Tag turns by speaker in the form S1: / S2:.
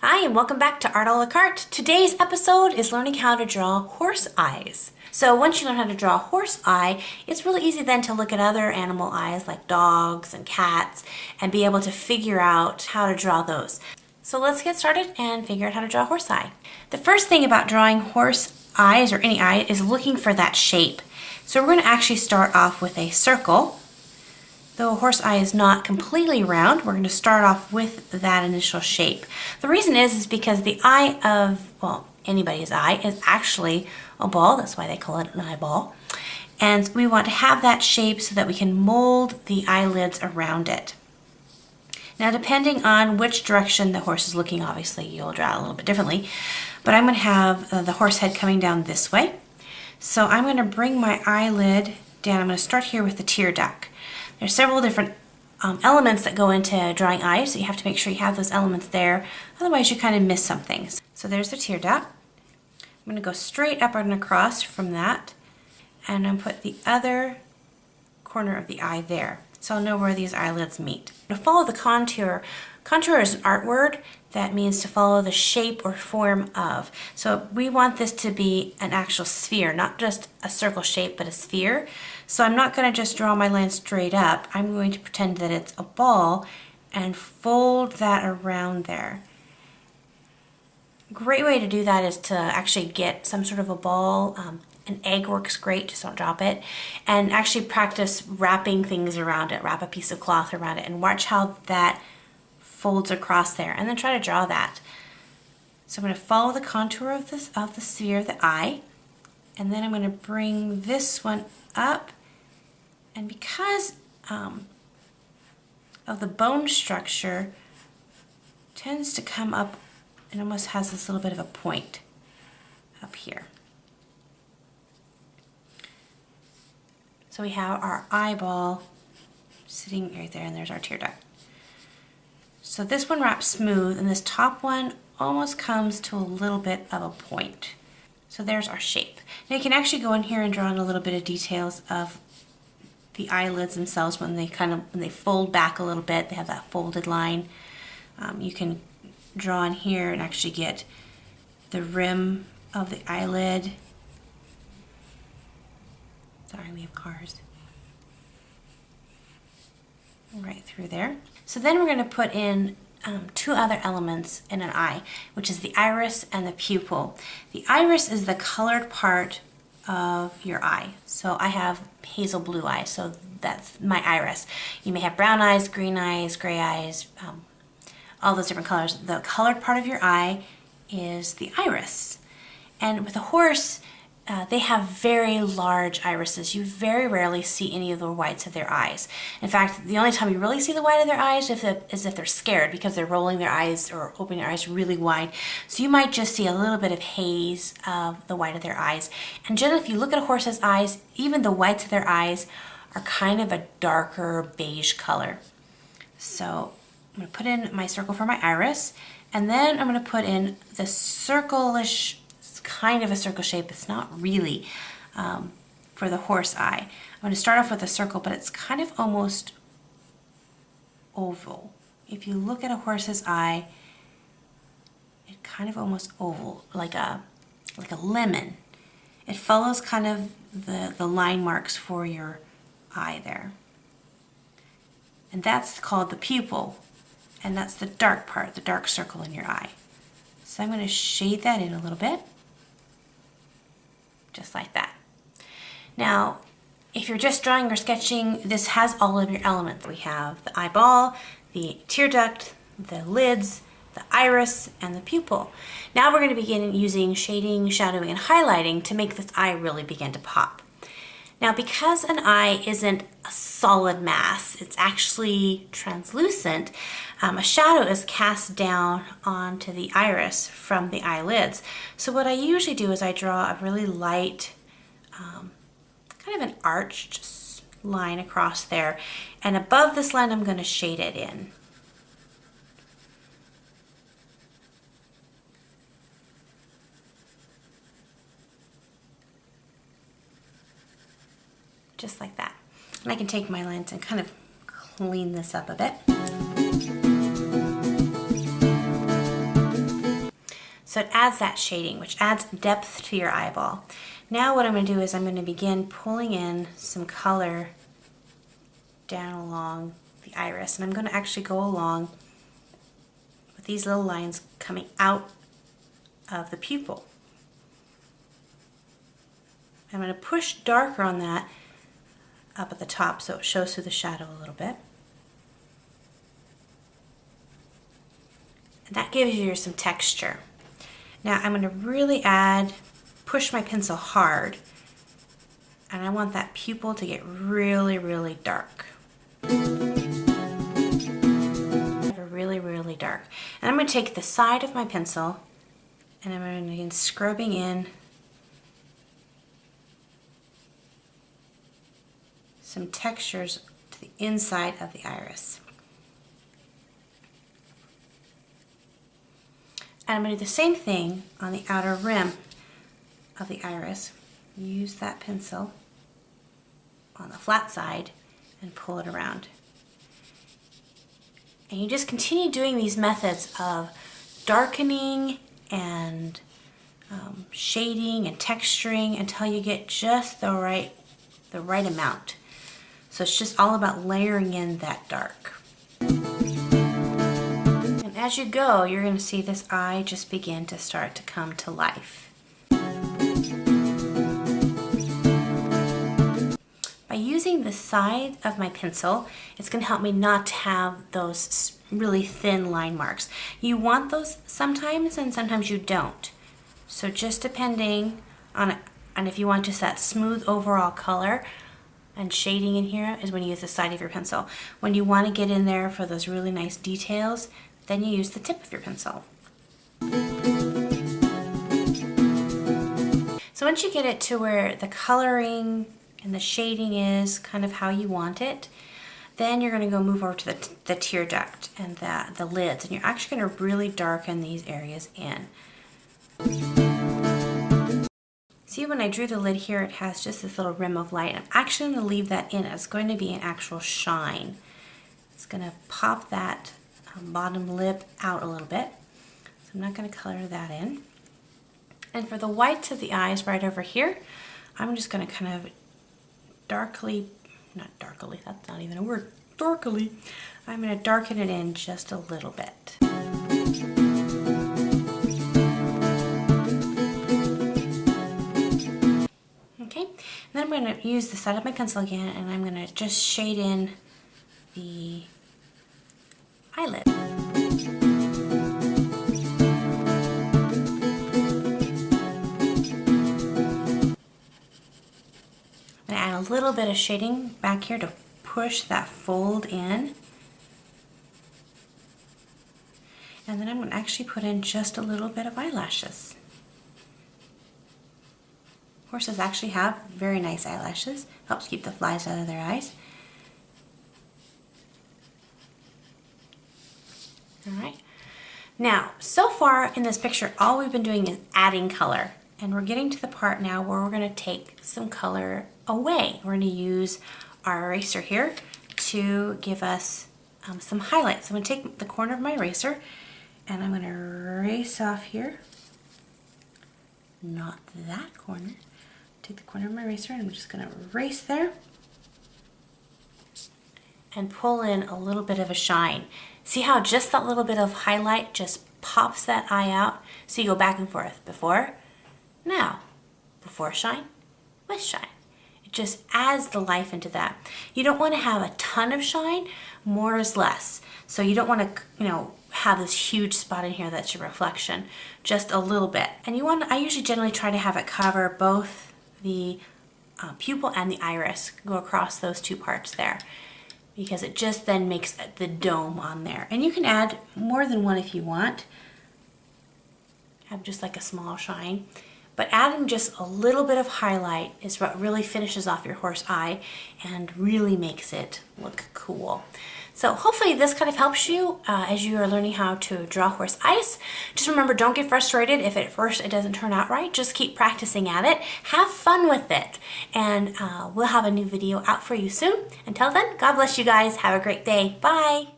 S1: Hi, and welcome back to Art a la carte. Today's episode is learning how to draw horse eyes. So once you learn how to draw a horse eye, it's really easy then to look at other animal eyes like dogs and cats and be able to figure out how to draw those. So let's get started and figure out how to draw a horse eye. The first thing about drawing horse eyes or any eye is looking for that shape. So we're going to actually start off with a circle. Though a horse eye is not completely round, we're going to start off with that initial shape. The reason is because the eye of, well, anybody's eye is actually a ball. That's why they call it an eyeball. And we want to have that shape so that we can mold the eyelids around it. Now, depending on which direction the horse is looking, obviously you'll draw it a little bit differently. But I'm going to have the horse head coming down this way. So I'm going to bring my eyelid down. I'm going to start here with the tear duct. There's several different elements that go into drawing eyes, so you have to make sure you have those elements there. Otherwise, you kind of miss some things. So there's the tear duct. I'm going to go straight up and across from that, and I'm going to put the other corner of the eye there, so I'll know where these eyelids meet. To follow the contour. Contour is an art word that means to follow the shape or form of. So we want this to be an actual sphere, not just a circle shape, but a sphere. So I'm not going to just draw my line straight up. I'm going to pretend that it's a ball and fold that around there. A great way to do that is to actually get some sort of a ball. An egg works great, just don't drop it. And actually practice wrapping things around it. Wrap a piece of cloth around it and watch how that folds across there, and then try to draw that. So I'm going to follow the contour of the sphere of the eye, and then I'm going to bring this one up, and because of the bone structure, tends to come up and almost has this little bit of a point up here. So we have our eyeball sitting right there, and there's our tear duct. So this one wraps smooth, and this top one almost comes to a little bit of a point. So there's our shape. Now you can actually go in here and draw in a little bit of details of the eyelids themselves when they fold back a little bit. They have that folded line. You can draw in here and actually get the rim of the eyelid. Sorry, we have cars. Right through there. So then we're going to put in two other elements in an eye, which is the iris and the pupil. The iris is the colored part of your eye. So I have hazel blue eyes, so that's my iris. You may have brown eyes, green eyes, gray eyes, all those different colors. The colored part of your eye is the iris. And with a horse, they have very large irises. You very rarely see any of the whites of their eyes. In fact, the only time you really see the white of their eyes is if they're scared because they're rolling their eyes or opening their eyes really wide. So you might just see a little bit of haze of the white of their eyes. And generally, if you look at a horse's eyes, even the whites of their eyes are kind of a darker beige color. So I'm going to put in my circle for my iris, and then I'm going to put in the circle-ish, kind of a circle shape. It's not really for the horse eye. I'm going to start off with a circle, but it's kind of almost oval. If you look at a horse's eye, it's kind of almost oval, like a lemon. It follows kind of the line marks for your eye there. And that's called the pupil, and that's the dark part, the dark circle in your eye. So I'm going to shade that in a little bit. Just like that. Now, if you're just drawing or sketching, this has all of your elements. We have the eyeball, the tear duct, the lids, the iris, and the pupil. Now we're going to begin using shading, shadowing, and highlighting to make this eye really begin to pop. Now, because an eye isn't a solid mass, it's actually translucent, a shadow is cast down onto the iris from the eyelids. So what I usually do is I draw a really light, kind of an arched line across there, and above this line I'm going to shade it in. Just like that. And I can take my lens and kind of clean this up a bit. So it adds that shading, which adds depth to your eyeball. Now what I'm going to do is I'm going to begin pulling in some color down along the iris. And I'm going to actually go along with these little lines coming out of the pupil. I'm going to push darker on that up at the top so it shows through the shadow a little bit. And that gives you some texture. Now I'm going to really push my pencil hard, and I want that pupil to get really, really dark. Really, really dark. And I'm going to take the side of my pencil and I'm going to begin scrubbing in some textures to the inside of the iris. And I'm going to do the same thing on the outer rim of the iris. Use that pencil on the flat side and pull it around. And you just continue doing these methods of darkening and shading and texturing until you get just the right amount. So it's just all about layering in that dark. As you go, you're going to see this eye just begin to start to come to life. By using the side of my pencil, it's going to help me not to have those really thin line marks. You want those sometimes and sometimes you don't. So just depending on if you want just that smooth overall color and shading in here is when you use the side of your pencil. When you want to get in there for those really nice details, then you use the tip of your pencil. So once you get it to where the coloring and the shading is kind of how you want it, then you're going to go move over to the tear duct and the lids, and you're actually going to really darken these areas in. See, when I drew the lid here, it has just this little rim of light. I'm actually going to leave that in. It's going to be an actual shine. It's going to pop that bottom lip out a little bit. So I'm not going to color that in. And for the whites of the eyes right over here, I'm just going to kind of not darkly, that's not even a word, darkly. I'm going to darken it in just a little bit. Okay, then I'm going to use the side of my pencil again, and I'm going to just shade in the eyelid. I'm going to add a little bit of shading back here to push that fold in. And then I'm going to actually put in just a little bit of eyelashes. Horses actually have very nice eyelashes. Helps keep the flies out of their eyes. Alright, now so far in this picture all we've been doing is adding color, and we're getting to the part now where we're going to take some color away. We're going to use our eraser here to give us some highlights. So I'm going to take the corner of my eraser and I'm going to erase off here, not that corner, take the corner of my eraser and I'm just going to erase there and pull in a little bit of a shine. See how just that little bit of highlight just pops that eye out? So you go back and forth. Before, now. Before shine, with shine. It just adds the life into that. You don't want to have a ton of shine, more is less. So you don't want to, have this huge spot in here that's your reflection. Just a little bit. And I usually generally try to have it cover both the pupil and the iris. Go across those two parts there, because it just then makes the dome on there. And you can add more than one if you want. Have just like a small shine. But adding just a little bit of highlight is what really finishes off your horse eye and really makes it look cool. So hopefully this kind of helps you as you are learning how to draw horse eyes. Just remember, don't get frustrated if at first it doesn't turn out right. Just keep practicing at it. Have fun with it. And we'll have a new video out for you soon. Until then, God bless you guys. Have a great day. Bye.